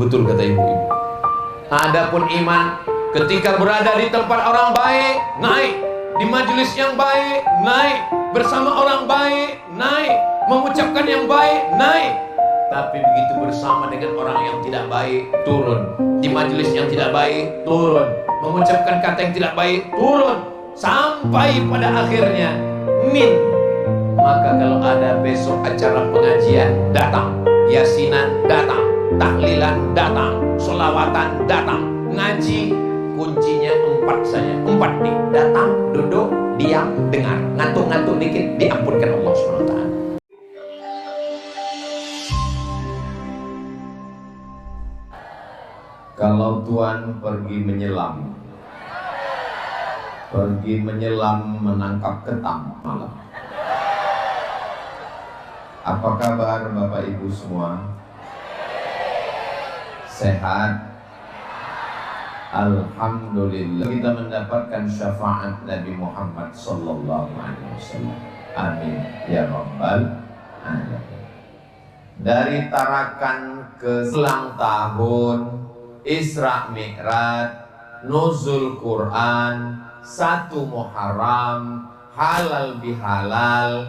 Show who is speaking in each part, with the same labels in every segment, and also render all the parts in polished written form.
Speaker 1: betul kata ibu-ibu. Adapun iman, ketika berada di tempat orang baik, naik. Di majelis yang baik, naik. Bersama orang baik, naik. Mengucapkan yang baik, naik. Tapi begitu bersama dengan orang yang tidak baik, turun. Di majelis yang tidak baik, turun. Mengucapkan kata yang tidak baik, turun. Sampai pada akhirnya min. Maka kalau ada besok acara pengajian, datang. Yasinan, datang. Tahlilan, datang. Sholawatan, datang. Ngaji, kuncinya 4 saja. 4 nih. Datang, duduk, diam, dengar. Ngantuk-ngantuk dikit, diampunkan Allah SWT.
Speaker 2: Kalau Tuhan pergi menyelam menangkap ketam malam. Apa kabar Bapak Ibu semua? Sehat? Alhamdulillah, kita mendapatkan syafaat Nabi Muhammad sallallahu alaihi wasallam. Amin ya rabbal alamin. Dari tarakan ke selang tahun, Isra Mi'raj, nuzul Quran, 1 Muharram, halal bihalal,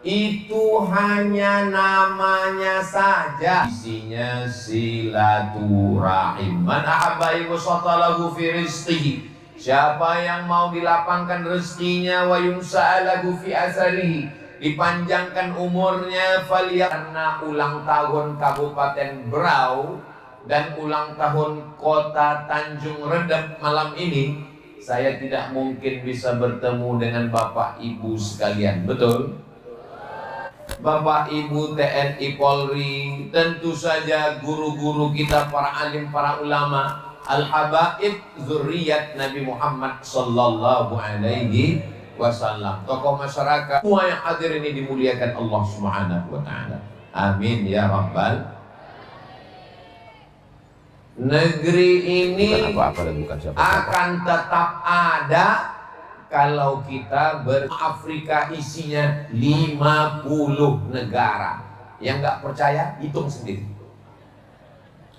Speaker 2: itu hanya namanya saja. Isinya silaturahim. Man ahabba yusatalahu fi rizqihi. Siapa yang mau dilapangkan rezekinya, wa yumsa'alahu fi asarihi, dipanjangkan umurnya, karena ulang tahun Kabupaten Berau dan ulang tahun Kota Tanjung Redep malam ini, saya tidak mungkin bisa bertemu dengan Bapak Ibu sekalian. Betul? Bapak Ibu TNI Polri, tentu saja guru-guru kita, para alim, para ulama, al-habaib zurriyat Nabi Muhammad sallallahu alaihi wasallam, tokoh masyarakat, semua yang hadir ini dimuliakan Allah Subhanahu wa taala. Amin ya rabbal. Negeri ini akan tetap ada kalau kita Afrika isinya 50 negara. Yang nggak percaya, hitung sendiri.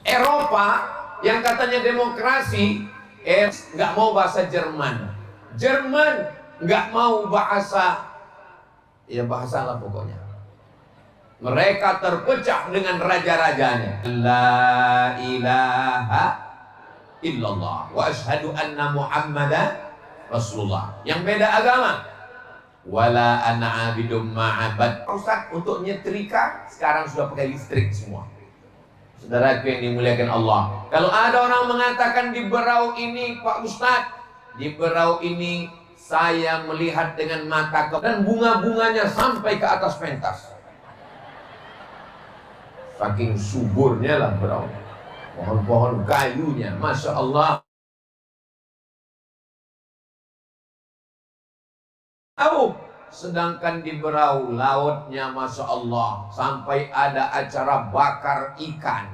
Speaker 2: Eropa yang katanya demokrasi, nggak mau bahasa Jerman. Jerman nggak mau bahasa, ya bahasa lah pokoknya. Mereka terpecah dengan raja-rajanya. La ilaha illallah wa ashhadu anna Muhammadan Rasulullah. Yang beda agama, wala ana abidum ma'abad. Ustaz, untuk nyetrika sekarang sudah pakai listrik semua. Saudaraku yang dimuliakan Allah, kalau ada orang mengatakan di Berau ini, Pak Ustaz, di Berau ini saya melihat dengan mata dan bunga-bunganya sampai ke atas pentas. Saking suburnya lah Berau, pohon-pohon kayunya, Masya Allah. Sedangkan di Berau lautnya Masya Allah, sampai ada acara bakar ikan.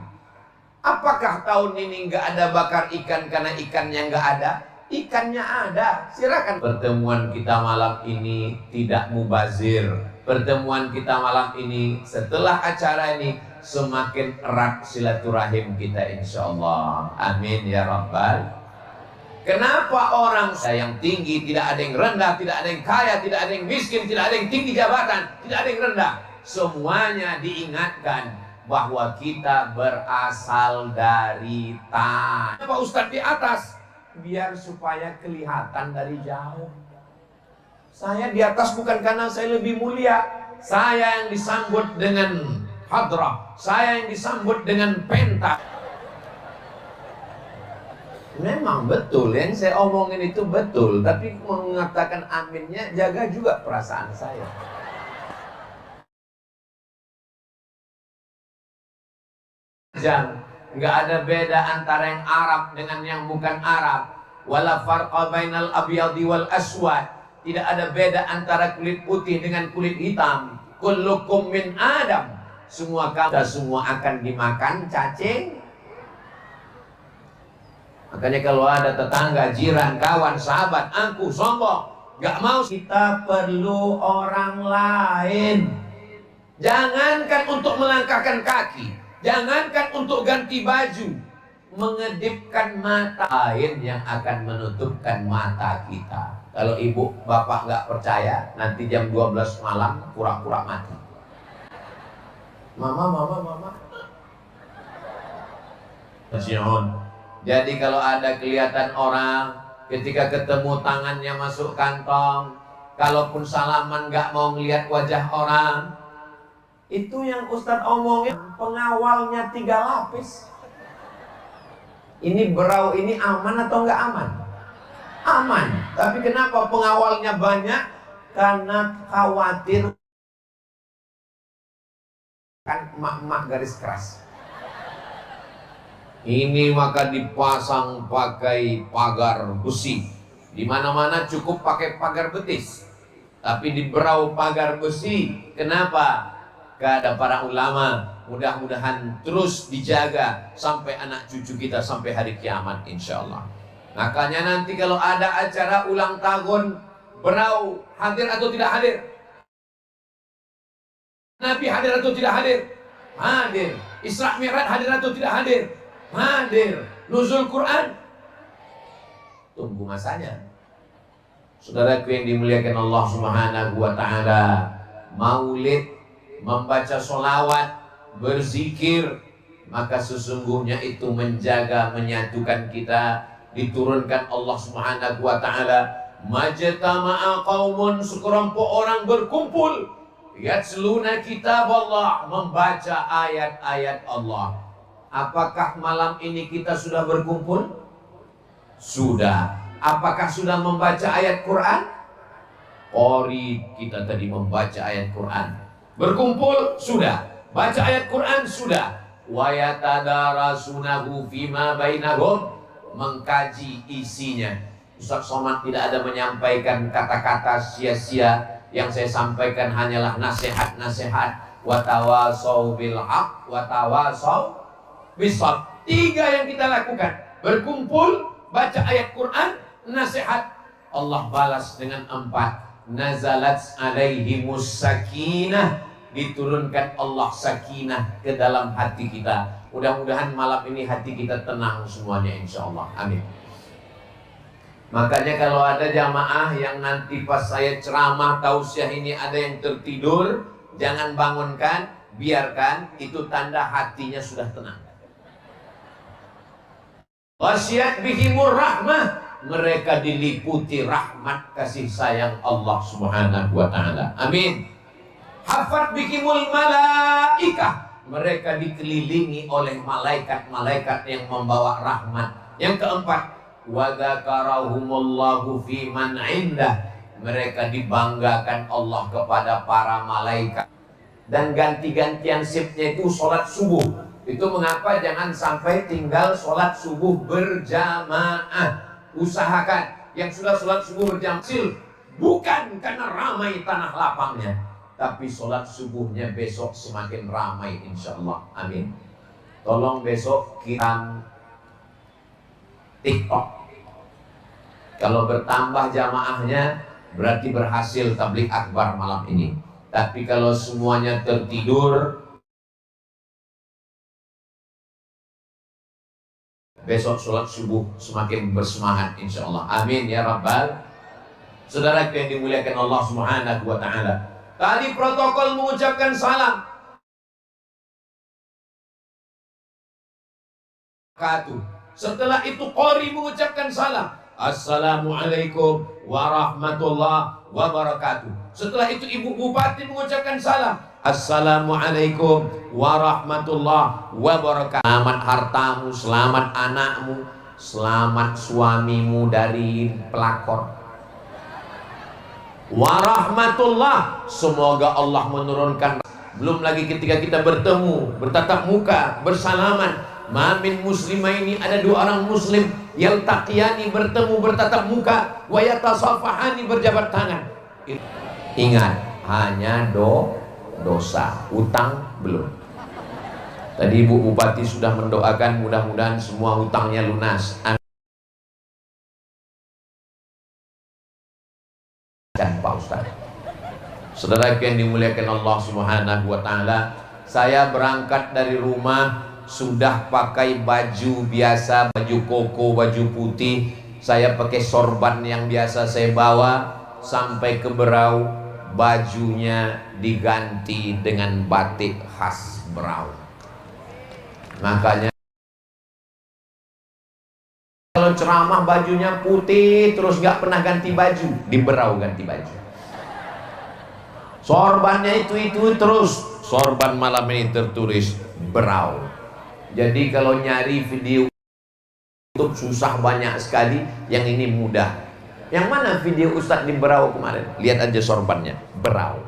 Speaker 2: Apakah tahun ini nggak ada bakar ikan karena ikannya nggak ada? Ikannya ada, silakan. Pertemuan kita malam ini tidak mubazir. Pertemuan kita malam ini, setelah acara ini, semakin erat silaturahim kita insya Allah. Amin ya rabbal. Kenapa orang yang tinggi tidak ada yang rendah, tidak ada yang kaya, tidak ada yang miskin, tidak ada yang tinggi jabatan, tidak ada yang rendah. Semuanya diingatkan bahwa kita berasal dari tanah. Kenapa Ustadz di atas? Biar supaya kelihatan dari jauh. Saya di atas bukan karena saya lebih mulia. Saya yang disambut dengan hadrah, saya yang disambut dengan pentas. Memang betul yang saya omongin itu betul, tapi mengatakan aminnya jaga juga perasaan saya. Nggak ada beda antara yang Arab dengan yang bukan Arab. Wala farqa bainal abyadi wal aswad. Tidak ada beda antara kulit putih dengan kulit hitam. Kullukum min Adam. Semua kamu semua akan dimakan cacing. Makanya kalau ada tetangga, jiran, kawan, sahabat, aku sombong, gak mau. Kita perlu orang lain. Jangankan untuk melangkahkan kaki,
Speaker 1: Jangankan untuk ganti baju, mengedipkan mata lain yang akan menutupkan mata kita. Kalau ibu bapak nggak percaya, nanti jam 12 malam pura-pura mati. Mama. Jadi kalau ada kelihatan orang ketika ketemu tangannya masuk kantong, kalaupun salaman nggak mau ngelihat wajah orang, itu yang Ustadz omongin pengawalnya 3 lapis. Ini berau ini aman atau nggak aman? Aman. Tapi kenapa pengawalnya banyak? Karena khawatir kan emak-emak garis keras. Ini maka dipasang pakai pagar besi. Di mana-mana cukup pakai pagar betis. Tapi di berau pagar besi. Kenapa? Kata para ulama, mudah-mudahan terus dijaga sampai anak cucu kita sampai hari kiamat insyaallah. Makanya nanti kalau ada acara ulang tahun berau, hadir atau tidak hadir? Nabi hadir atau tidak hadir? Hadir. Isra Mi'raj hadir atau tidak hadir? Hadir. Nuzul Quran, tunggu masanya. Saudaraku yang dimuliakan Allah Subhanahu wa taala, maulid, membaca sholawat, berzikir, maka sesungguhnya itu menjaga, menyatukan kita. Diturunkan Allah Subhanahu wa taala, majtama'a qaumun, sekelompok orang berkumpul, yatsluna kitab Allah, membaca ayat-ayat Allah. Apakah malam ini kita sudah berkumpul? Sudah. Apakah sudah membaca ayat Quran? Qori kita tadi membaca ayat Quran. Berkumpul sudah. Baca ayat Quran sudah. Wa yatadarasunahu fima bainahum, mengkaji isinya. Ustaz Somad tidak ada menyampaikan kata-kata sia-sia. Yang saya sampaikan hanyalah nasihat-nasihat. Wa tawasau bil haq wa tawasau bisab. 3 yang kita lakukan: berkumpul, baca ayat Quran, nasihat. Allah balas dengan 4. Nazalat alaihimus sakinah, diturunkan Allah sakinah ke dalam hati kita. Mudah-mudahan malam ini hati kita tenang semuanya insyaallah. Amin. Makanya kalau ada jamaah yang nanti pas saya ceramah tausiah ini ada yang tertidur, jangan bangunkan, biarkan, itu tanda hatinya sudah tenang. Wasiat bihimur rahmah, mereka diliputi rahmat kasih sayang Allah Subhanahu wa taala. Amin. Hafat bihimul malaikah, mereka dikelilingi oleh malaikat-malaikat yang membawa rahmat. Yang keempat, wa dzakarahumullahu fi man indah, mereka dibanggakan Allah kepada para malaikat. Dan ganti-gantian shiftnya itu sholat subuh. Itu mengapa jangan sampai tinggal sholat subuh berjamaah. Usahakan yang sudah sholat subuh berjamaah, bukan karena ramai tanah lapangnya, tapi sholat subuhnya besok semakin ramai insyaallah. Amin. Tolong besok kirim TikTok. Kalau bertambah jamaahnya berarti berhasil tabligh akbar malam ini. Tapi kalau semuanya tertidur, besok sholat subuh semakin bersemangat insyaallah. Amin ya rabbal. Saudara yang dimuliakan Allah Subhanahu wa taala, tadi protokol mengucapkan salam. Setelah itu qori mengucapkan salam. Assalamualaikum warahmatullahi wabarakatuh. Setelah itu ibu bupati mengucapkan salam. Assalamualaikum warahmatullahi wabarakatuh. Selamat hartamu, selamat anakmu, selamat suamimu dari pelakor. Warahmatullah, semoga Allah menurunkan. Belum lagi ketika kita bertemu, bertatap muka, bersalaman. Mamin muslimah ini ada 2 orang muslim yang taqiyani, bertemu bertatap muka, wa yatasafahani, berjabat tangan. Ingat, hanya dosa, utang belum. Tadi Ibu Bupati sudah mendoakan mudah-mudahan semua utangnya lunas. Pak Ustaz. Saudara yang dimuliakan Allah Subhanahu wa taala,
Speaker 2: Saya berangkat dari rumah sudah pakai baju biasa, baju koko, baju putih. Saya pakai sorban yang biasa saya bawa. Sampai ke Berau, bajunya diganti dengan batik khas Berau. Makanya kalau ceramah bajunya putih terus gak pernah ganti baju, di Berau ganti baju. Sorbannya itu terus, sorban malam ini tertulis Berau. Jadi kalau nyari video YouTube susah banyak sekali, yang ini mudah. Yang mana video Ustadz di Berau kemarin? Lihat aja sorbannya, Berau.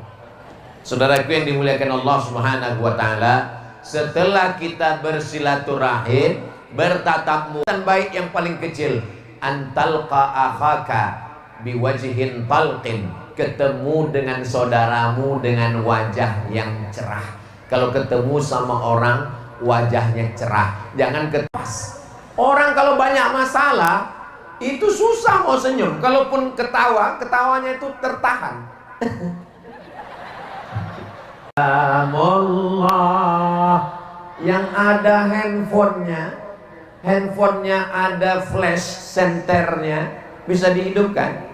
Speaker 2: Saudaraku yang dimuliakan Allah Subhanahu wa taala, setelah kita bersilaturahim, bertatap muka baik yang paling kecil, antalqa akhaka biwajhin talqin, ketemu dengan saudaramu dengan wajah yang cerah. Kalau ketemu sama orang wajahnya cerah, jangan ketas. Orang kalau banyak masalah itu susah mau senyum. Kalaupun ketawa, ketawanya itu tertahan. Allah, yang ada handphonenya ada flash senternya, bisa dihidupkan.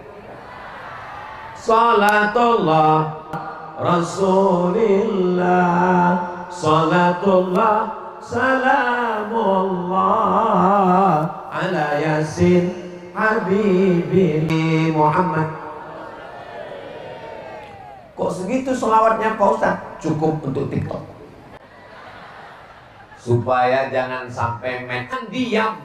Speaker 2: Salatullah Rasulillah, salatullah salamullah ala yasin habibi Muhammad. Kok segitu selawatnya Pak Ustadz? Cukup untuk TikTok. Supaya jangan sampai diam.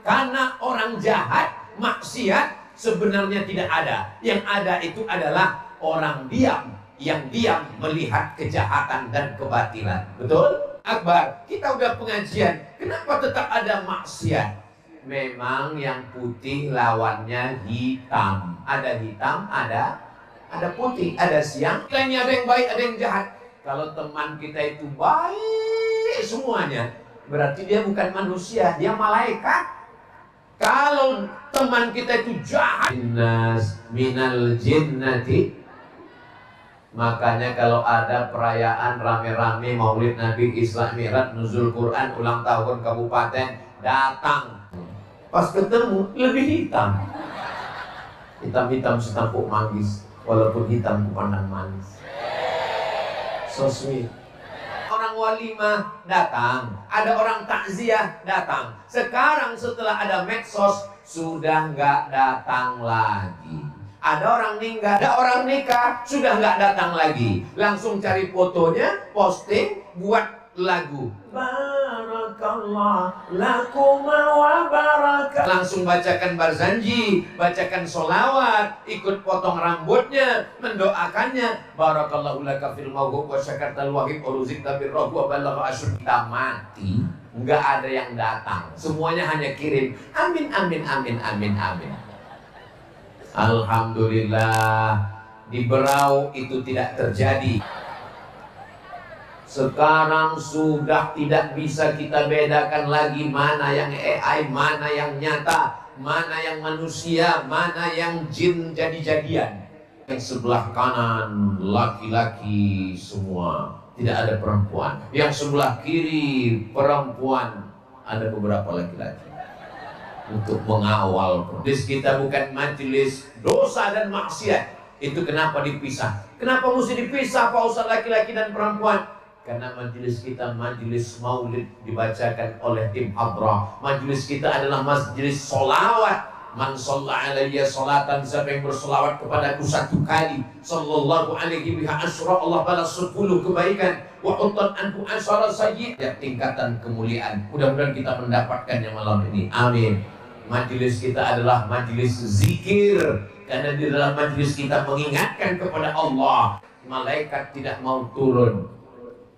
Speaker 2: Karena orang jahat, maksiat sebenarnya tidak ada. Yang ada itu adalah orang diam, yang diam melihat kejahatan dan kebatilan. Betul? Akbar, kita udah pengajian, kenapa tetap ada maksiat? Memang yang putih lawannya hitam. Ada hitam, ada putih, ada siang. Ini ada yang baik, ada yang jahat. Kalau teman kita itu baik semuanya, berarti dia bukan manusia, dia malaikat. Kalau teman kita itu jahat, innas minal jinnati. Makanya kalau ada perayaan rame-rame Maulid Nabi, Isra Mi'raj, Nuzul Quran, ulang tahun kabupaten, datang. Pas ketemu lebih hitam. Hitam-hitam setampuk manggis, walaupun hitam kupandang manis. So sweet. Orang walimah datang, ada orang takziah datang. Sekarang setelah ada medsos sudah nggak datang lagi. Ada orang meninggal, ada orang nikah, sudah nggak datang lagi. Langsung cari fotonya, posting, buat lagu. Barakallah lakum wa baraka. Langsung bacakan barzanji, bacakan solawat, ikut potong rambutnya, mendoakannya. Barakallahu laka fil mawhub wa syakartal wahib uruzikta birroh wa balagha asyur. Kita mati, nggak ada yang datang. Semuanya hanya kirim. Amin, amin, amin, amin, amin. Alhamdulillah, di Berau itu tidak terjadi. Sekarang sudah tidak bisa kita bedakan lagi mana yang AI, mana yang nyata, mana yang manusia, mana yang jin jadi-jadian. Yang sebelah kanan laki-laki semua, tidak ada perempuan. Yang sebelah kiri perempuan, ada beberapa laki-laki. Untuk mengawal majelis kita bukan majelis dosa dan maksiat. Itu kenapa dipisah? Kenapa mesti dipisah Pak Ustaz, laki-laki dan perempuan? Karena majelis kita majelis maulid dibacakan oleh tim hadrah. Majelis kita adalah majelis solawat. Man shalla alayya salatan, siapa yang bersolawat kepadaku satu kali, sallallahu alaihi biha asyra, Allah balas 10 kebaikan. Wa utan anhu asyara sayyid, ya, tingkatan kemuliaan. Mudah-mudahan kita mendapatkannya malam ini. Amin. Majelis kita adalah majelis zikir, karena di dalam majelis kita mengingatkan kepada Allah. Malaikat tidak mau turun.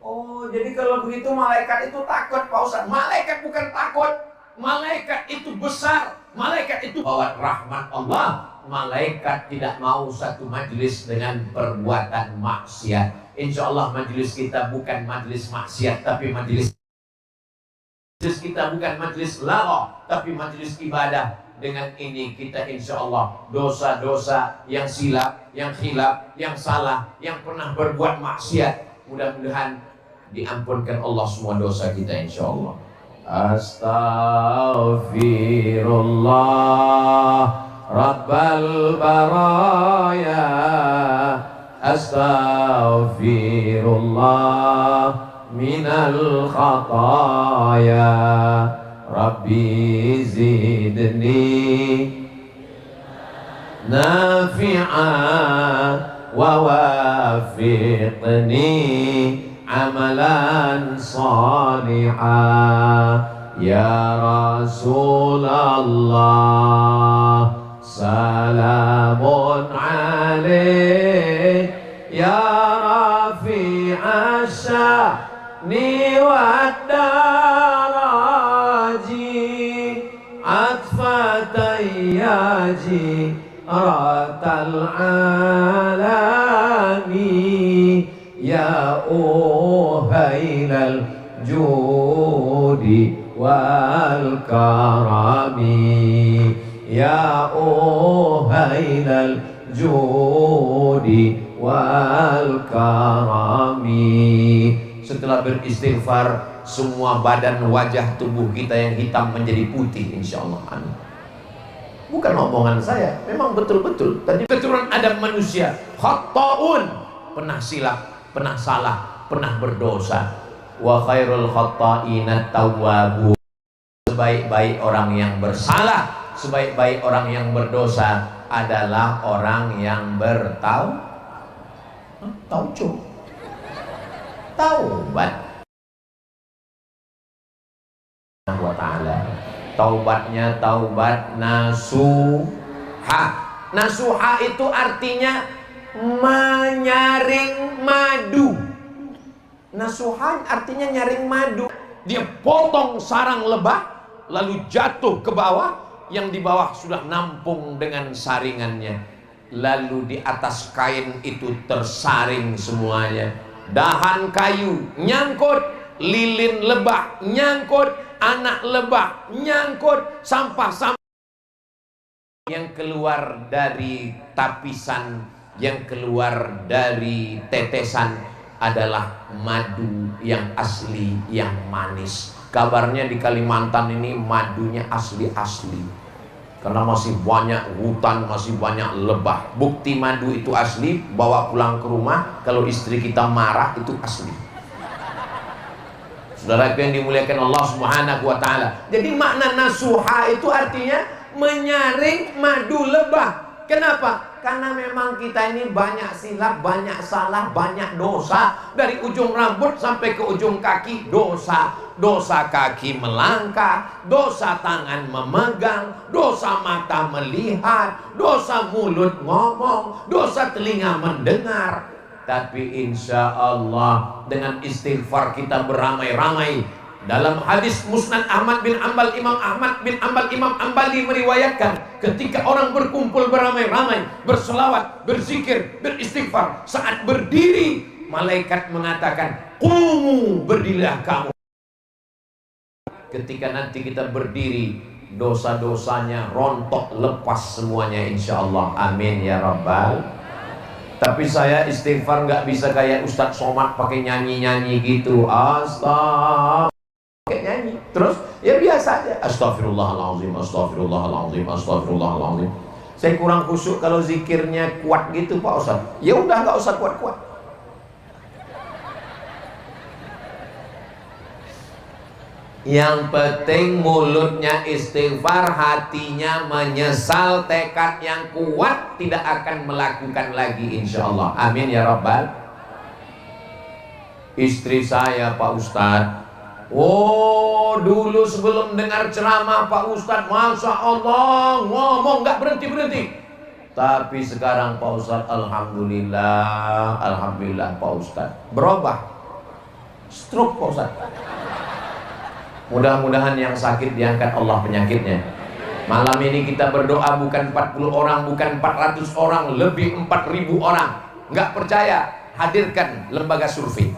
Speaker 2: Oh, jadi kalau begitu malaikat itu takut Pak Ustaz. Malaikat bukan takut, malaikat itu besar, malaikat itu bawa rahmat Allah. Malaikat tidak mau satu majelis dengan perbuatan maksiat. Insya Allah majelis kita bukan majelis maksiat, tapi majelis kita bukan majelis lagha, tapi majelis ibadah. Dengan ini kita insya Allah dosa-dosa yang silap, yang khilaf, yang salah, yang pernah berbuat maksiat, mudah-mudahan diampunkan Allah semua dosa kita insyaallah. Astaghfirullah Rabbal baraya, astaghfirullah minal khataya, Rabbi zidni nafi'a wa wafiqni amalan salihah. Ya Rasulullah salamun alaik, ya rafi'a sya'ni wa daraji, atfatayyaji ratal alami, ya uhailal judi wal karami, ya uhailal judi wal karami. Setelah beristighfar, semua badan wajah tubuh kita yang hitam menjadi putih insyaallah. Amin. Bukan omongan saya, memang betul-betul. Tadi keturunan Adam manusia khata'un, pernah silap, pernah salah, pernah berdosa. Wa khairul khata'ina tawwabun. Sebaik-baik orang yang bersalah, sebaik-baik orang yang berdosa adalah orang yang taubat. Wa ta'ala. Taubatnya taubat nasuha. Nasuha itu artinya menyaring madu. Nasuha artinya nyaring madu. Dia potong sarang lebah lalu jatuh ke bawah, yang di bawah sudah nampung dengan saringannya. Lalu di atas kain itu tersaring semuanya. Dahan kayu nyangkut, lilin lebah nyangkut, anak lebah nyangkut, sampah-sampah yang keluar dari tapisan, yang keluar dari tetesan adalah madu yang asli, yang manis. Kabarnya di Kalimantan ini madunya asli-asli, karena masih banyak hutan, masih banyak lebah. Bukti madu itu asli, bawa pulang ke rumah, kalau istri kita marah itu asli. Saudara yang dimuliakan Allah Subhanahu wa ta'ala. Jadi makna nasuha itu artinya menyaring madu lebah. Kenapa? Karena memang kita ini banyak silap, banyak salah, banyak dosa. Dari ujung rambut sampai ke ujung kaki dosa. Dosa kaki melangkah, dosa tangan memegang, dosa mata melihat, dosa mulut ngomong, dosa telinga mendengar. Tapi insya Allah dengan istighfar kita beramai-ramai. Dalam hadis Musnad Ahmad bin Ambal, Imam Ahmad bin Ambal, Imam Ambali meriwayatkan, ketika orang berkumpul beramai-ramai, berselawat, berzikir, beristighfar, saat berdiri malaikat mengatakan, "Qumu, berdirilah kamu." Ketika nanti kita berdiri, dosa-dosanya rontok lepas semuanya insya Allah. Amin ya Rabbal. Tapi saya istighfar nggak bisa kayak Ustadz Somad pakai nyanyi-nyanyi gitu. Pakai nyanyi. Terus ya biasa aja. Astagfirullahaladzim, astagfirullahaladzim, astagfirullahaladzim. Saya kurang khusyuk kalau zikirnya kuat gitu Pak Ustadz. Ya udah nggak usah kuat-kuat. Yang penting mulutnya istighfar, hatinya menyesal, tekad yang kuat, tidak akan melakukan lagi insya Allah. Amin ya Rabbal. Istri saya Pak Ustadz, oh dulu sebelum dengar ceramah Pak Ustadz, Masya Allah ngomong gak berhenti-berhenti. Tapi sekarang Pak Ustadz, Alhamdulillah, Alhamdulillah Pak Ustadz berubah. Stroke Pak Ustadz. Mudah-mudahan yang sakit diangkat Allah penyakitnya. Malam ini kita berdoa bukan 40 orang, bukan 400 orang, lebih 4.000 orang. Nggak percaya, hadirkan lembaga survei.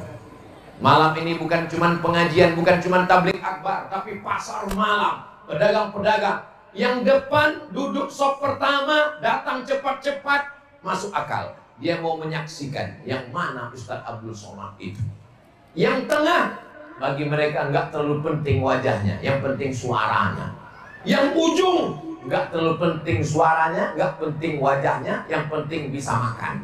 Speaker 2: Malam ini bukan cuman pengajian, bukan cuman tabligh akbar, tapi pasar malam, pedagang-pedagang. Yang depan duduk sop pertama, datang cepat-cepat, masuk akal. Dia mau menyaksikan yang mana Ustadz Abdul Somad itu. Yang tengah, bagi mereka nggak terlalu penting wajahnya, yang penting suaranya. Yang ujung, nggak terlalu penting suaranya, nggak penting wajahnya, yang penting bisa makan.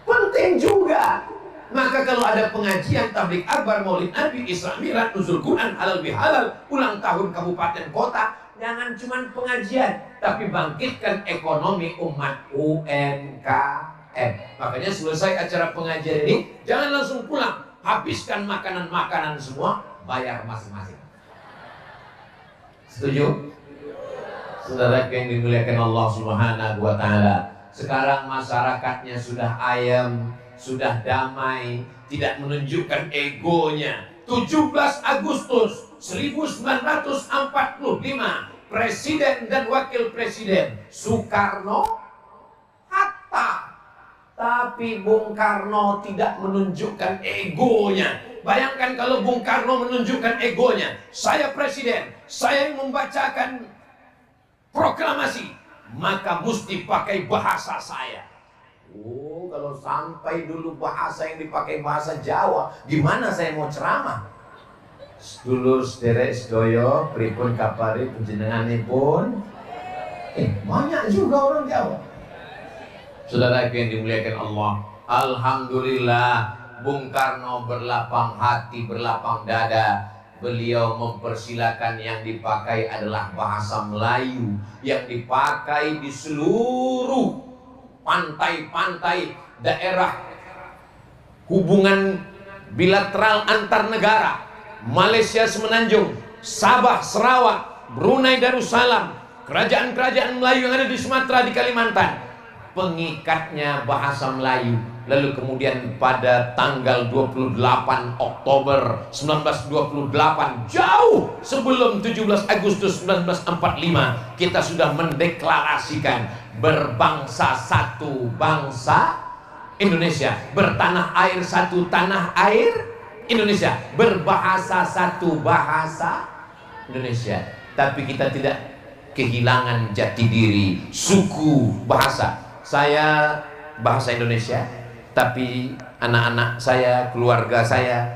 Speaker 2: Penting juga. Maka kalau ada pengajian, tablik akbar, maulid nabi, Isra Mi'raj, nuzul Quran, halal bihalal, ulang tahun kabupaten kota, jangan cuma pengajian, tapi bangkitkan ekonomi umat UMKM. Makanya selesai acara pengajian ini, jangan langsung pulang, habiskan makanan-makanan semua, bayar masing-masing. Setuju? Saudara yang dimuliakan Allah Subhanahu wa Ta'ala, sekarang masyarakatnya sudah ayem, sudah damai, tidak menunjukkan egonya. 17 Agustus 1945, Presiden dan Wakil Presiden Soekarno, Hatta. Tapi Bung Karno tidak menunjukkan egonya. Bayangkan kalau Bung Karno menunjukkan egonya. Saya presiden, saya yang membacakan proklamasi, maka mesti pakai bahasa saya. Oh, kalau sampai dulu bahasa yang dipakai bahasa Jawa, gimana saya mau ceramah? Sedulur sederek sedoyo, pripun kapari panjenenganipun? Banyak juga orang Jawa. Saudara yang dimuliakan Allah, alhamdulillah Bung Karno berlapang hati, berlapang dada. Beliau mempersilakan yang dipakai adalah bahasa Melayu, yang dipakai di seluruh pantai-pantai daerah hubungan bilateral antar negara. Malaysia Semenanjung, Sabah Sarawak, Brunei Darussalam, kerajaan-kerajaan Melayu yang ada di Sumatera, di Kalimantan, pengikatnya bahasa Melayu. Lalu kemudian pada tanggal 28 Oktober 1928, jauh sebelum 17 Agustus 1945, kita sudah mendeklarasikan berbangsa satu bangsa Indonesia, bertanah air satu tanah air Indonesia, berbahasa satu bahasa Indonesia. Tapi kita tidak kehilangan jati diri, suku, bahasa. Saya bahasa Indonesia, tapi anak-anak saya, keluarga saya,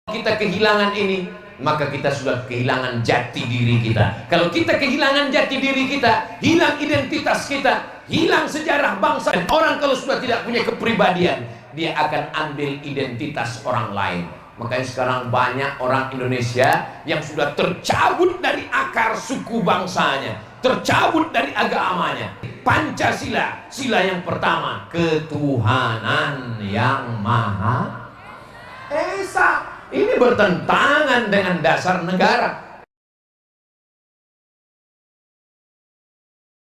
Speaker 2: kita kehilangan ini, maka kita sudah kehilangan jati diri kita. Kalau kita kehilangan jati diri kita, hilang identitas kita, hilang sejarah bangsa. Dan orang kalau sudah tidak punya kepribadian, dia akan ambil identitas orang lain. Makanya sekarang banyak orang Indonesia yang sudah tercabut dari akar suku bangsanya, tercabut dari agamanya. Pancasila, sila yang pertama, ketuhanan yang Maha Esa. Ini bertentangan dengan dasar negara.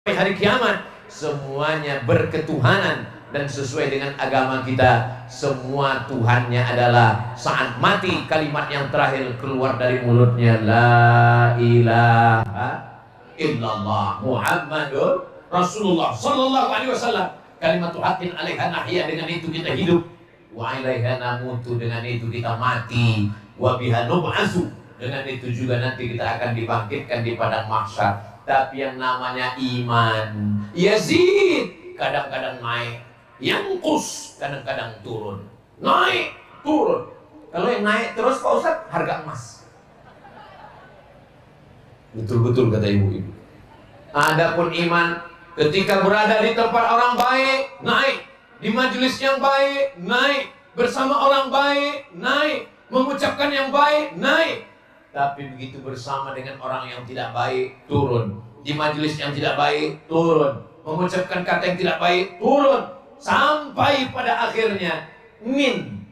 Speaker 2: Hari kiamat semuanya berketuhanan dan sesuai dengan agama kita, semua Tuhannya adalah saat mati kalimat yang terakhir keluar dari mulutnya, la ilaha illallah Muhammadur Rasulullah sallallahu alaihi wasallam. Kalimat haqqin 'alaiha nahya, dengan itu kita hidup, wa 'alaiha namutu, dengan itu kita mati, wa biha nub'atsu, dengan itu juga nanti kita akan dibangkitkan di padang mahsyar. Tapi yang namanya iman yazid, kadang-kadang naik, yangkus, kadang-kadang turun, naik, turun. Kalau yang naik terus Pak Ustaz, harga emas. Betul-betul kata ibu-ibu. Adapun iman, ketika berada di tempat orang baik, naik. Di majelis yang baik, naik. Bersama orang baik, naik. Mengucapkan yang baik, naik. Tapi begitu bersama dengan orang yang tidak baik, turun. Di majelis yang tidak baik, turun. Mengucapkan kata yang tidak baik, turun. Sampai pada akhirnya min.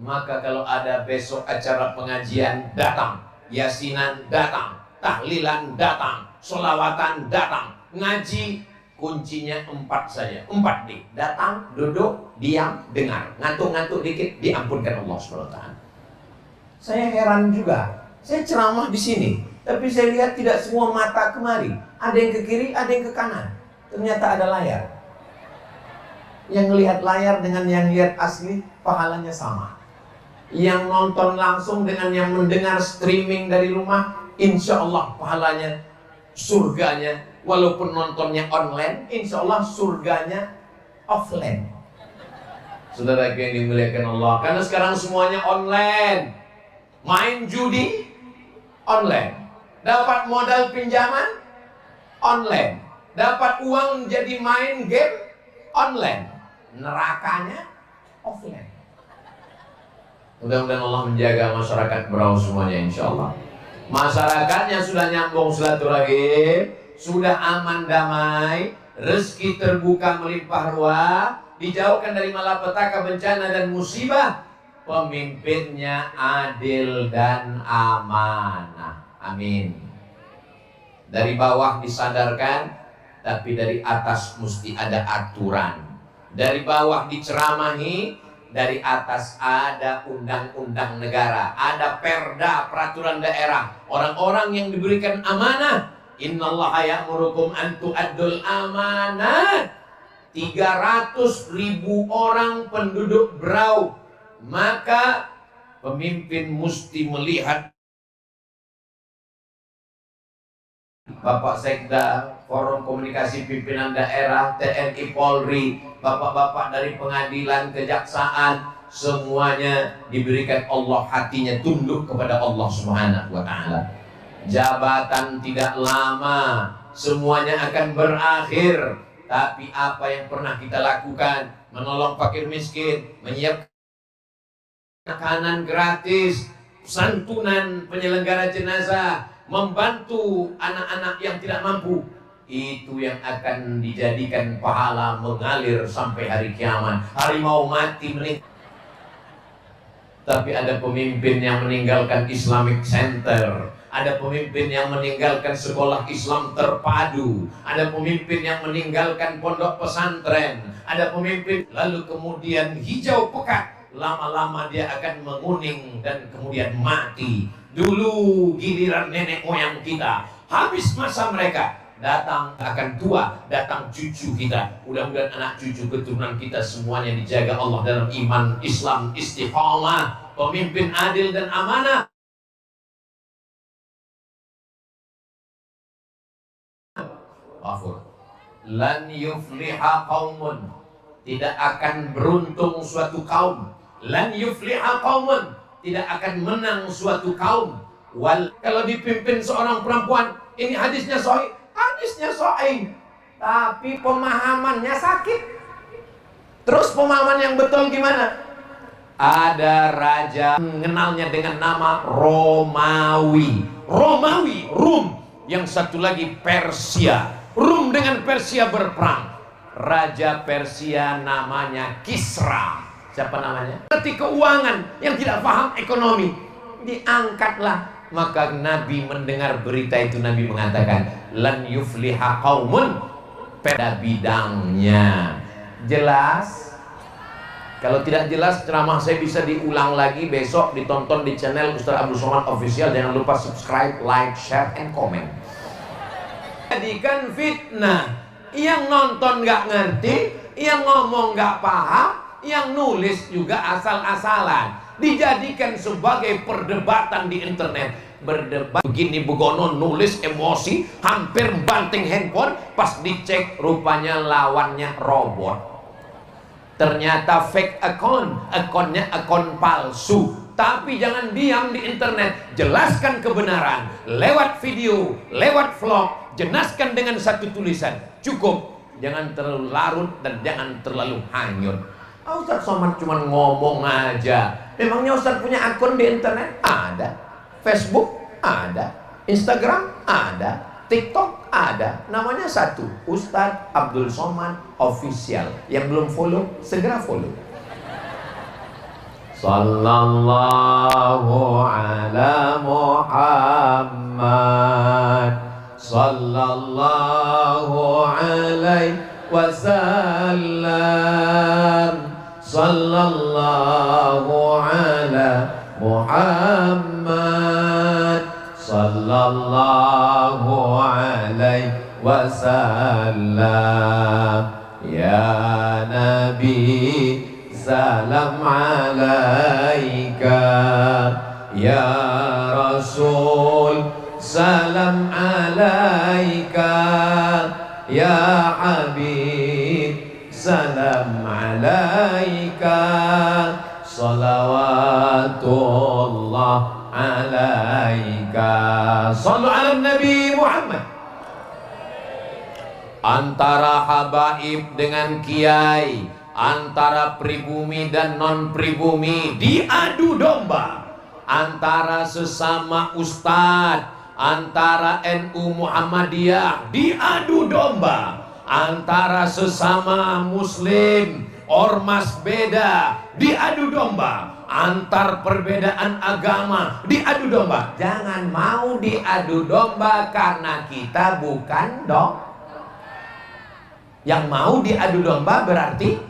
Speaker 2: Maka kalau ada besok acara pengajian, datang. Yasinan datang, tahlilan datang, sholawatan datang. Ngaji kuncinya 4 saja, 4D. Datang, duduk, diam, dengar. Ngantuk-ngantuk dikit, diampunkan Allah SWT. Saya heran juga. Saya ceramah di sini, tapi saya lihat tidak semua mata kemari. Ada yang ke kiri, ada yang ke kanan. Ternyata ada layar. Yang lihat layar dengan yang lihat asli, pahalanya sama. Yang nonton langsung dengan yang mendengar streaming dari rumah, insya Allah pahalanya, surganya, walaupun nontonnya online, insya Allah surganya offline.
Speaker 1: Saudara yang dimuliakan Allah, karena sekarang semuanya online. Main judi online, dapat modal pinjaman online, dapat uang jadi main game online, nerakanya offline. Mudah-mudahan Allah menjaga masyarakat Berau semuanya, insya Allah. Masyarakatnya sudah nyambung silaturahim, sudah aman damai, rezeki terbuka melimpah ruah, dijauhkan dari malapetaka, bencana dan musibah. Pemimpinnya adil dan amanah. Amin. Dari bawah disadarkan, tapi dari atas mesti ada aturan. Dari bawah diceramahi, dari atas ada undang-undang negara, ada perda, peraturan daerah. Orang-orang yang diberikan amanah, innallaha ya'murukum an tu'addul amanat. 300.000 orang penduduk Berau, maka pemimpin mesti melihat. Bapak Sekda, Forum Komunikasi Pimpinan Daerah, TNI Polri, bapak-bapak dari pengadilan, kejaksaan, semuanya diberikan Allah hatinya tunduk kepada Allah Subhanahu wa Ta'ala. Jabatan tidak lama, semuanya akan berakhir. Tapi apa yang pernah kita lakukan, menolong fakir miskin, menyiapkan makanan gratis, santunan penyelenggara jenazah, membantu anak-anak yang tidak mampu, itu yang akan dijadikan pahala mengalir sampai hari kiamat. Harimau mati meninggal. Tapi ada pemimpin yang meninggalkan Islamic Center, ada pemimpin yang meninggalkan sekolah Islam terpadu, ada pemimpin yang meninggalkan pondok pesantren, ada pemimpin lalu kemudian hijau pekat, lama-lama dia akan menguning dan kemudian mati. Dulu giliran nenek moyang kita, habis masa mereka, datang akan tua, datang cucu kita. Mudah-mudahan anak cucu keturunan kita semuanya dijaga Allah dalam iman Islam istiqamah, pemimpin adil dan amanah. Lan yufliha qaumun, tidak akan beruntung suatu kaum. Lan yufliha qaumun, tidak akan menang suatu kaum. Kalau dipimpin seorang perempuan, ini hadisnya sahih, hadisnya sahih, tapi pemahamannya sakit. Terus pemahaman yang betul gimana? Ada raja mengenalnya dengan nama Romawi, Rum. Yang satu lagi Persia. Rum dengan Persia berperang. Raja Persia namanya Kisra. Siapa namanya? Ngerti keuangan, yang tidak paham ekonomi, diangkatlah. Maka Nabi mendengar berita itu, Nabi mengatakan, lan yufliha qaumun, pada bidangnya. Jelas? Kalau tidak jelas, ceramah saya bisa diulang lagi besok, ditonton di channel Ustaz Abdul Somad Official. Jangan lupa subscribe, like, share, and comment. Jadikan fitnah. Yang nonton nggak ngerti, yang ngomong nggak paham, yang nulis juga asal-asalan. Dijadikan sebagai perdebatan di internet. Berdebat begini begono, nulis emosi, hampir banting handphone. Pas dicek rupanya lawannya robot. Ternyata fake account, akunnya akun palsu. Tapi jangan diam di internet, jelaskan kebenaran lewat video, lewat vlog, jelaskan dengan satu tulisan. Cukup, jangan terlalu larut dan jangan terlalu hanyut. Ustaz Somad cuma ngomong aja. Memangnya Ustaz punya akun di internet? Ada. Facebook ada, Instagram ada, TikTok ada. Namanya satu, Ustaz Abdul Somad Official. Yang belum follow, segera follow. Sallallahu ala Muhammad, sallallahu alaihi wasallam, sallallahu ala Muhammad, sallallahu alaihi wasallam. Ya Nabi, salam alaika. Ya Rasul, salam alaika. Ya Habib, salam alaika. alaika. Sallu ala Nabi Muhammad. Antara habaib dengan kiai, antara pribumi dan non pribumi diadu domba, antara sesama ustadz, antara NU Muhammadiyah diadu domba, antara sesama muslim ormas beda diadu domba, antar perbedaan agama diadu domba. Jangan mau diadu domba karena kita bukan domba. Yang mau diadu domba berarti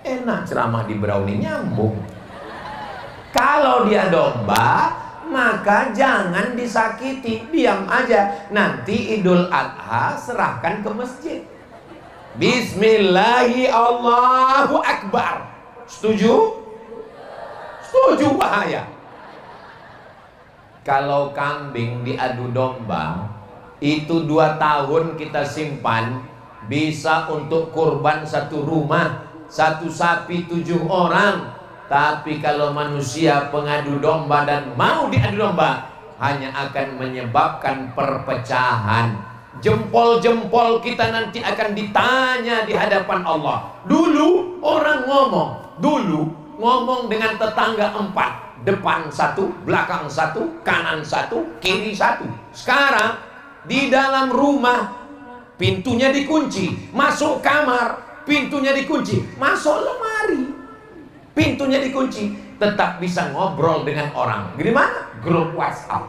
Speaker 1: enak ceramah di Brownie, nyambung. Kalau dia domba, maka jangan disakiti, diam aja. Nanti Idul Adha serahkan ke masjid. Bismillahi Allahu Akbar. Setuju? Setuju, bahaya. Kalau kambing diadu domba, itu 2 tahun kita simpan, bisa untuk kurban 1 rumah, 1 sapi 7 orang. Tapi kalau manusia pengadu domba dan mau diadu domba, hanya akan menyebabkan perpecahan. Jempol-jempol kita nanti akan ditanya di hadapan Allah. Dulu orang ngomong dengan tetangga 4, depan 1, belakang 1, kanan 1, kiri 1. Sekarang di dalam rumah pintunya dikunci, masuk kamar pintunya dikunci, masuk lemari pintunya dikunci, tetap bisa ngobrol dengan orang. Gimana? Grup WhatsApp.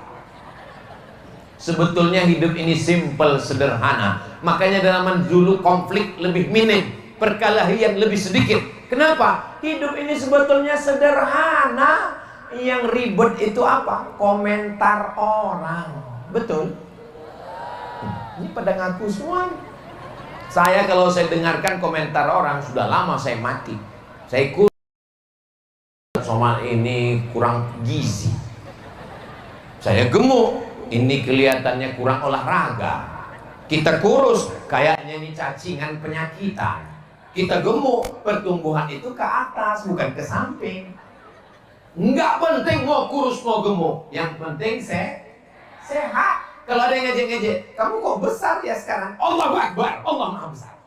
Speaker 1: Sebetulnya hidup ini simple, sederhana. Makanya dalam dulu konflik lebih minim, perkelahian lebih sedikit. Kenapa? Hidup ini sebetulnya sederhana. Yang ribet itu apa? Komentar orang. Betul? Ini pada ngaku semua. Saya kalau saya dengarkan komentar orang, sudah lama saya mati. Saya kurus, soal ini kurang gizi. Saya gemuk, ini kelihatannya kurang olahraga. Kita kurus, kayaknya ini cacingan penyakitan. Kita gemuk, pertumbuhan itu ke atas, bukan ke samping. Enggak penting mau kurus mau gemuk, yang penting sehat. Kalau ada yang ngejek-ngejek, kamu kok besar ya sekarang? Allahu Akbar, Allah Maha Besar.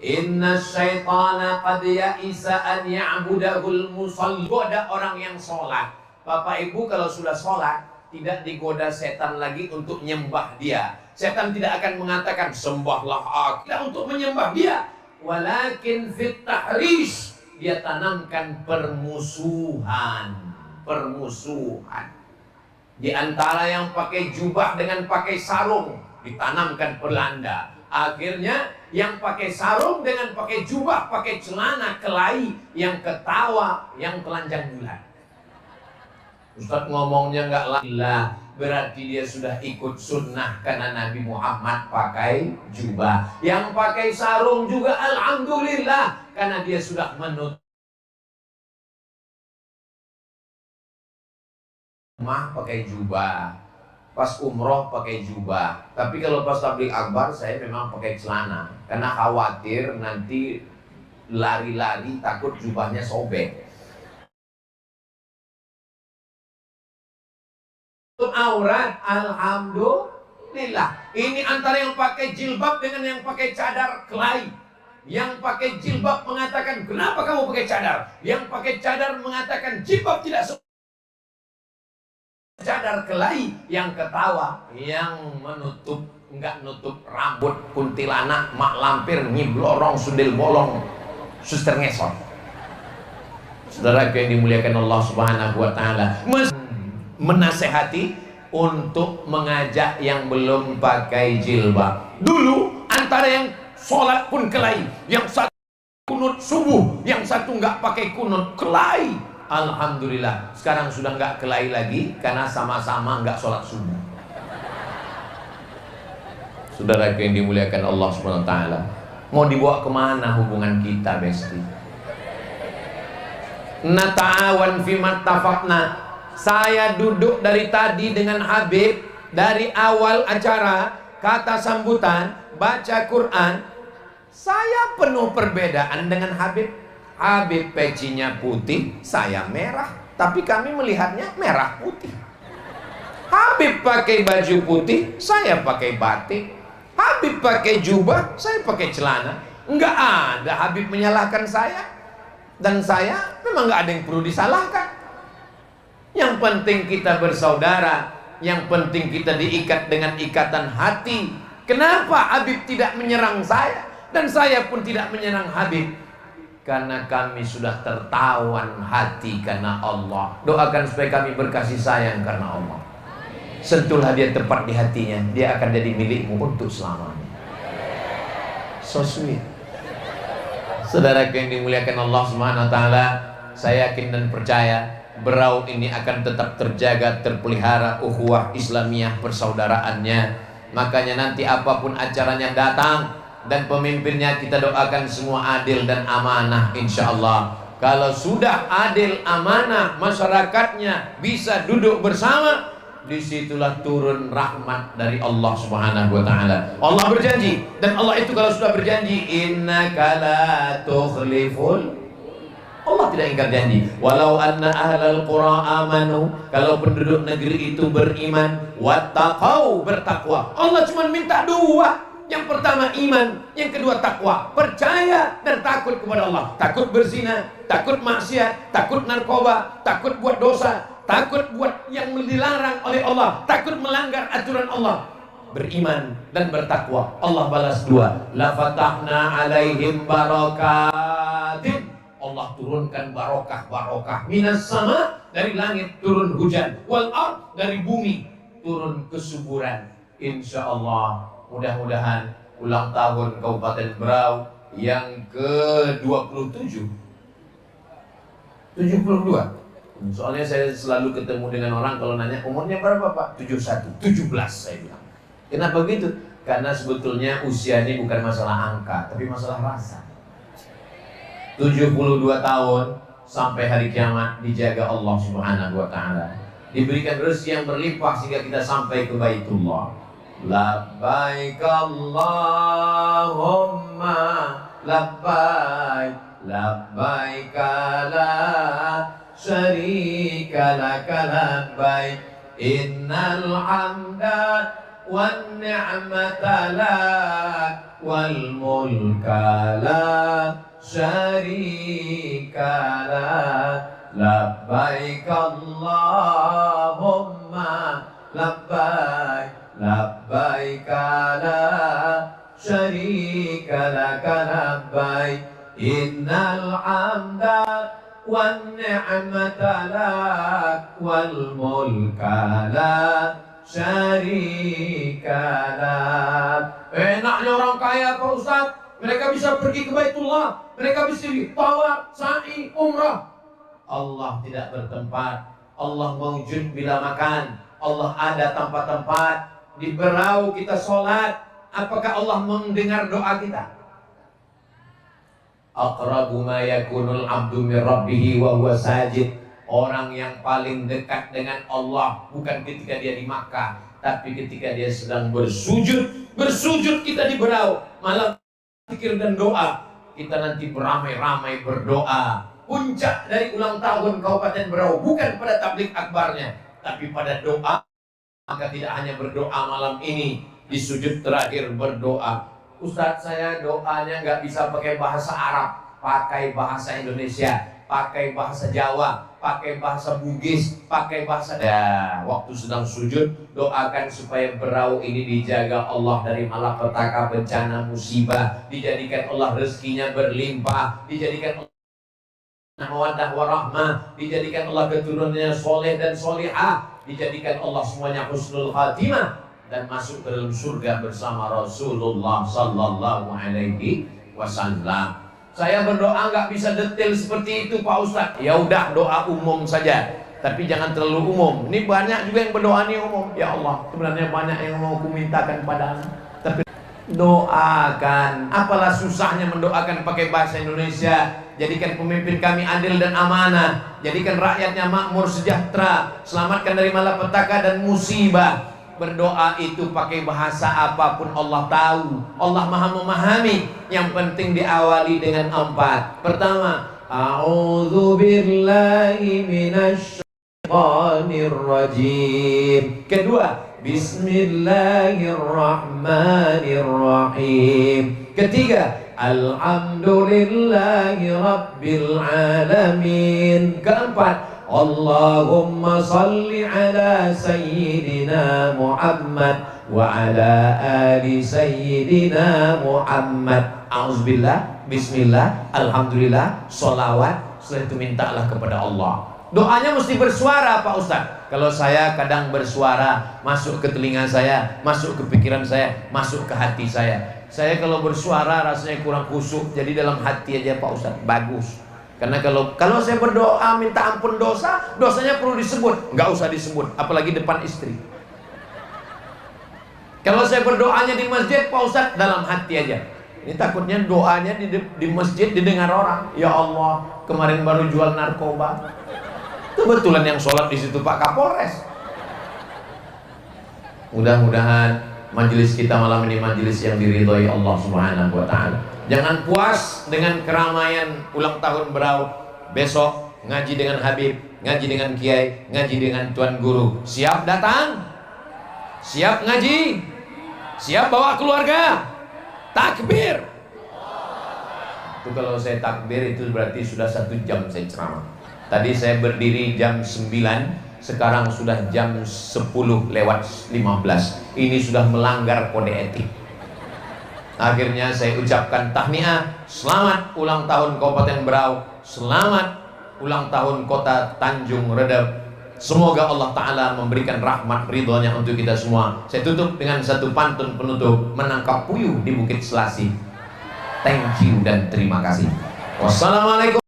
Speaker 1: Inna syaitana qad ya'isa an ya'budahul musalli. Goda orang yang sholat. Bapak Ibu kalau sudah sholat, tidak digoda setan lagi untuk menyembah dia. Setan tidak akan mengatakan sembahlah aku, tidak untuk menyembah dia. Walakin fit tahrish, dia tanamkan permusuhan. Di antara yang pakai jubah dengan pakai sarung, ditanamkan perlanda. Akhirnya yang pakai sarung dengan pakai jubah, pakai celana kelahi, yang ketawa, yang telanjang bulan. Ustaz ngomongnya nggak lah, berarti dia sudah ikut sunnah karena Nabi Muhammad pakai jubah. Yang pakai sarung juga alhamdulillah karena dia sudah menutup rumah pakai jubah, pas umroh pakai jubah. Tapi kalau pas tabligh akbar saya memang pakai celana karena khawatir nanti lari-lari takut jubahnya sobek. Aurat alhamdulillah. Ini antara yang pakai jilbab dengan yang pakai cadar kelahi. Yang pakai jilbab mengatakan kenapa kamu pakai cadar? Yang pakai cadar mengatakan jilbab tidak cadar kelahi. Yang ketawa, yang menutup enggak nutup rambut kuntilanak, mak lampir, nyiblorong, sundel bolong, suster ngesot. Saudara yang dimuliakan Allah Subhanahu wa taala, menasehati untuk mengajak yang belum pakai jilbab. Dulu antara yang sholat pun kelahi, yang satu kunut subuh, yang satu nggak pakai kunut, kelahi. Alhamdulillah sekarang sudah nggak kelahi lagi karena sama-sama nggak sholat subuh. Saudara yang dimuliakan Allah Subhanahu wa taala, mau dibawa kemana hubungan kita, Besti? Nata'awan fima tafaqna. Saya duduk dari tadi dengan Habib, dari awal acara, kata sambutan, baca Quran. Saya penuh perbedaan dengan Habib.
Speaker 2: Habib pecinya putih, saya merah, tapi kami melihatnya merah putih. Habib pakai baju putih, saya pakai batik. Habib pakai jubah, saya pakai celana. Enggak ada Habib menyalahkan saya, dan saya memang enggak ada yang perlu disalahkan. Yang penting kita bersaudara, yang penting kita diikat dengan ikatan hati. Kenapa Habib tidak menyerang saya, dan saya pun tidak menyerang Habib? Karena kami sudah tertawan hati karena Allah. Doakan supaya kami berkasih sayang karena Allah. Sentuhlah dia tepat di hatinya, dia akan jadi milikmu untuk selamanya. So sweet. Saudara yang dimuliakan Allah Subhanahu wa taala, saya yakin dan percaya Berau ini akan tetap terjaga, terpelihara ukhuwah Islamiyah persaudaraannya. Makanya nanti apapun acaranya datang dan pemimpinnya kita doakan semua adil dan amanah insyaallah. Kalau sudah adil amanah, masyarakatnya bisa duduk bersama, disitulah turun rahmat dari Allah Subhanahu wa taala. Allah berjanji, dan Allah itu kalau sudah berjanji, innaka la tukhliful, Allah tidak ingkar janji. Walau anna ahlal qura amanu, kalau penduduk negeri itu beriman, wattaqau, bertakwa. Allah cuma minta dua. Yang pertama iman, yang kedua takwa, percaya dan takut kepada Allah. Takut berzina, takut maksiat, takut narkoba, takut buat dosa, takut buat yang dilarang oleh Allah, takut melanggar aturan Allah. Beriman dan bertakwa, Allah balas dua. La fatahna alaihim barakatin, Allah turunkan barokah minas sama, dari langit turun hujan, wal ard, dari bumi turun kesuburan. Insyaallah, mudah-mudahan ulang tahun Kabupaten Berau yang ke-27 72. Soalnya saya selalu ketemu dengan orang kalau nanya umurnya berapa Pak? 71, 17 saya bilang. Kenapa begitu? Karena sebetulnya usia ini bukan masalah angka, tapi masalah rasa. 72 tahun sampai hari kiamat dijaga Allah Subhanahu wa taala. Diberikan rezeki yang berlimpah sehingga kita sampai ke Baitullah. Labbaik Allahumma labbaik, labbaik la syarika laka labbaik, innal hamda wan ni'mata lak wal mulka la syarika lak. Labbaik Allahumma labbaik, labbaik la syarika laka labbaik, innal hamda wan ni'mata lak wal mulka la syarika lak. Enaknya orang kaya Pak Ustaz, mereka bisa pergi ke Baitullah, mereka bisa tawaf, sa'i, umrah. Allah tidak bertempat, Allah mewujud bila makan, Allah ada tanpa tempat. Di Berau kita sholat, apakah Allah mendengar doa kita? Aqrabu ma yakunul abdu min rabbih wa huwa sajid. Orang yang paling dekat dengan Allah bukan ketika dia di Makkah, tapi ketika dia sedang bersujud. Bersujud kita di Berau, malam zikir dan doa. Kita nanti beramai-ramai berdoa. Puncak dari ulang tahun Kabupaten Berau bukan pada tablik akbarnya, tapi pada doa. Maka tidak hanya berdoa malam ini, di sujud terakhir berdoa. Ustadz, saya doanya nggak bisa pakai bahasa Arab, pakai bahasa Indonesia, pakai bahasa Jawa, pakai bahasa Bugis, pakai bahasa. Ya, waktu sedang sujud doakan supaya Berau ini dijaga Allah dari malapetaka, bencana, musibah, dijadikan Allah rezekinya berlimpah, dijadikan mawaddah warahmah, dijadikan Allah keturunannya soleh dan solihah, dijadikan Allah semuanya husnul khatimah dan masuk ke dalam surga bersama Rasulullah sallallahu alaihi wasallam. Saya berdoa nggak bisa detail seperti itu Pak Ustadz. Ya udah, doa umum saja, tapi jangan terlalu umum. Ini banyak juga yang berdoa ini umum. Ya Allah, sebenarnya banyak yang mau kumintakan padamu, tapi doakan. Apalah susahnya mendoakan pakai bahasa Indonesia. Jadikan pemimpin kami adil dan amanah, jadikan rakyatnya makmur sejahtera, selamatkan dari malapetaka dan musibah. Berdoa itu pakai bahasa apapun Allah tahu, Allah maha memahami. Yang penting diawali dengan 4. Pertama,
Speaker 1: A'udzu billahi minasy syaitonir rajim. Kedua, Bismillahirrahmanirrahim. Ketiga, Alhamdulillahi Rabbil Alamin. Keempat, Allahumma salli ala Sayyidina Muhammad wa ala ali Sayyidina Muhammad. Auzubillah, Bismillah, Alhamdulillah, sholawat. Setelah itu mintalah kepada Allah. Doanya mesti bersuara Pak Ustadz. Kalau saya kadang bersuara, masuk ke telinga saya, masuk ke pikiran saya, masuk ke hati saya. Saya kalau bersuara rasanya kurang khusyuk, jadi dalam hati aja Pak Ustadz, bagus. Karena kalau saya berdoa minta ampun dosa, dosanya perlu disebut, nggak usah disebut, apalagi depan istri. Kalau saya berdoanya di masjid Pak Ustadz, dalam hati aja. Ini takutnya doanya di masjid didengar orang. Ya Allah, kemarin baru jual narkoba. Kebetulan yang sholat di situ Pak Kapolres. Mudah-mudahan majelis kita malam ini majelis yang diridhoi Allah Subhanahu wa taala. Jangan puas dengan keramaian ulang tahun Berau. Besok ngaji dengan Habib, ngaji dengan Kiai, ngaji dengan Tuan Guru. Siap datang? Siap ngaji? Siap bawa keluarga? Takbir. Itu kalau saya takbir itu berarti sudah 1 jam saya ceramah. Tadi saya berdiri jam 9, sekarang sudah jam 10 lewat 15. Ini sudah melanggar kode etik. Akhirnya saya ucapkan tahniah, selamat ulang tahun Kabupaten Berau, selamat ulang tahun Kota Tanjung Redep. Semoga Allah Ta'ala memberikan rahmat ridhonya untuk kita semua. Saya tutup dengan satu pantun penutup, menangkap puyuh di Bukit Selasi. Thank you dan terima kasih. Wassalamualaikum.